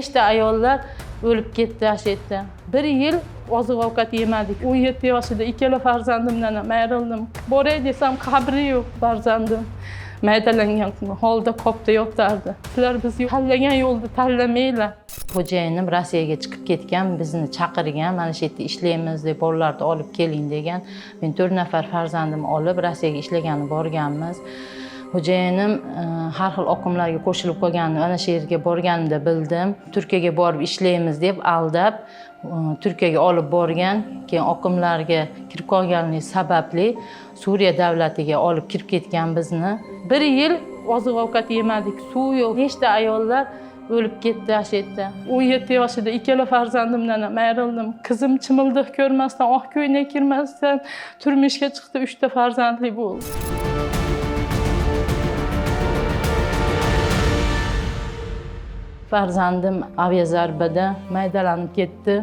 nechta ayollar o'lib ketdi o'sha yerda. 1 yil oziq-ovqat yemadik. 17 yoshida ikkala farzandimdan ham ayrildim. Boray desam qabri yo'q farzandim. Maydalangan holda qopda yotardi. Sizlar bizni tanlagan yo'lni tanlamanglar. Xo'jayinim Rossiyaga chiqib ketgan, bizni chaqirgan, mana shu yerda ishlaymiz deb bolalarni olib keling degan. Men 4 nafar farzandimni olib Rossiyaga ishlagani borganmiz. Xo'jayinim har xil oqimlarga qo'shilib qolganini ana shu yerga borganimda bildim. Turkiyaga borib ishlaymiz deb aldab Turkiyaga olib borgan, keyin oqimlarga kirib qolganligi sababli Suriya davlatiga olib kirib ketgan bizni. 1 yil oziq-ovqat yemadik, suv yo'q. Nechta ayollar o'lib ketdi o'sha yerda. 17 yoshida ikkala farzandimdan ham ayrildim. Qizim chimildiq ko'rmasdan, oq ko'ynak kirmasdan turmushga chiqdi, 3 ta farzandli bo'ldi. Farzandim aviazarbada maydalanib ketdi.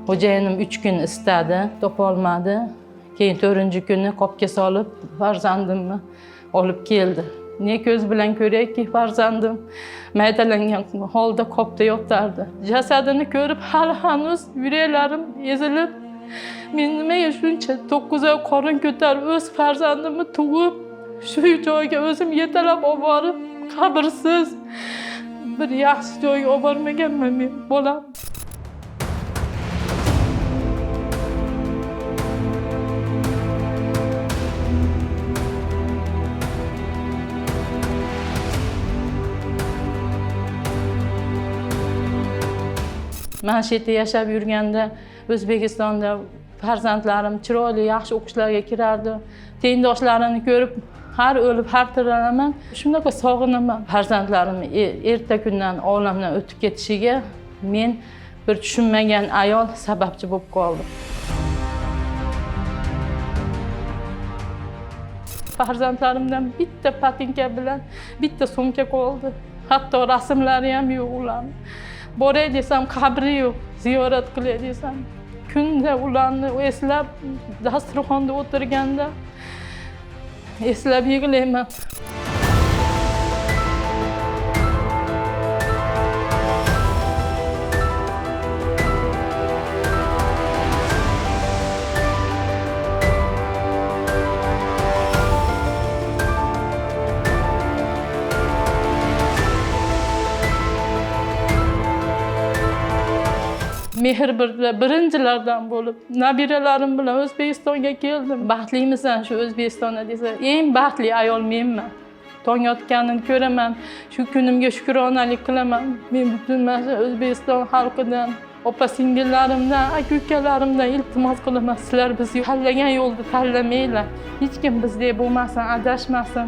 Xo'jayinim 3 kun istadi, topolmadi. Keyin 4-kuni qopga solib farzandimni olib keldi. Ne ko'z bilan ko'rayki, farzandim maydalangan holda qopda yotardi. Jasadini ko'rib hali hanuz yuraklarim ezilib, men nimaga shuncha 9 oy qorin ko'tarib o'z farzandimni tug'ib, shu joyga o'zim yetalab olib borib, qabrsiz bir yaxshi joyga olib bormaganman men bolam. Men shu yerda yashab yurganda O'zbekistonda farzandlarim chiroyli, yaxshi o'qishlarga kirardi. Tengdoshlarini ko'rib har o'lib, har tiranaman. Shunaqa sog'inaman. Farzandlarimni erta kundan olamdan o'tib ketishiga men bir tushunmagan ayol sababchi bo'lib qoldim. Farzandlarimdan bitta patinka bilan bitta sumka qoldi. Hatto rasmlari ham yo'q ularning. Boray desam qabri yo'q, ziyorat qilay desam. Kunda ularni eslab dasturxonda o'tirganda eslab yig'layman. Mehr birinchilardan bo'lib, nabiralarim bilan O'zbekistonga keldim. Baxtlimisan shu O'zbekistonda desa, eng baxtli ayol menman. Tong otganini ko'raman, shu kunimga shukronalik qilaman. Men butun O'zbekiston xalqidan, opa-singillarimdan, aka-ukalarimdan iltimos qilaman. Sizlar bizni tanlagan yo'lni tanlamanglar. Hech kim bizdek bo'lmasin, adashmasin.